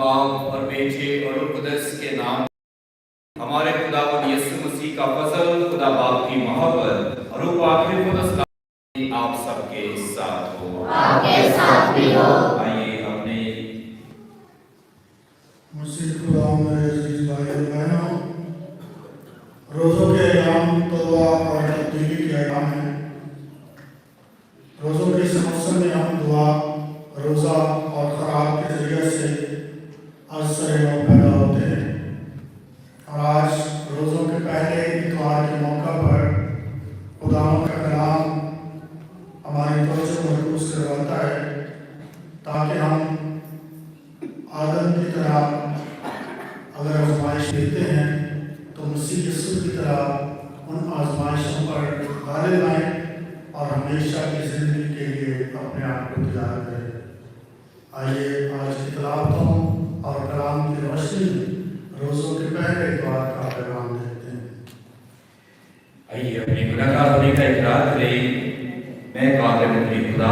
बाप और बेटे और रूह कुदस के नाम। हमारे खुदावंद यीशु मसीह का फजल, खुदा बाप की मोहब्बत और रूह आखिर कुदस का आप सबके साथ हो। आपके साथ भी हो। आइए अपने मसीह खुदा मेरे अजीज भाई और बहनों, रोज़ों के अयाम तौबा और तब्दीली के अयाम हैं। रोज़ों के इस मौसम में हम दुआ, रोज़ा और खराब के जरिए से असर पैदा होते हैं। और आज रोज़ों के पहले इतवार के मौका पर खुदावंद का कलाम हमारी तवज्जो मरकूज़ करवाता है, ताकि हम आदम की तरह अगर आजमाइश लेते हैं तो मसीह यीशु की तरह उन आजमाइशों पर गालिब आएँ और हमेशा की ज़िंदगी के लिए अपने आप को तैयार करें। आइए आज की तिलावतों और कलाम की रोशनी में रोज़ों के पहले इतवार का पैगाम देखते हैं। आइए अपने गुनाहगार होने का इकरार करें। मैं कातिल अपने खुदा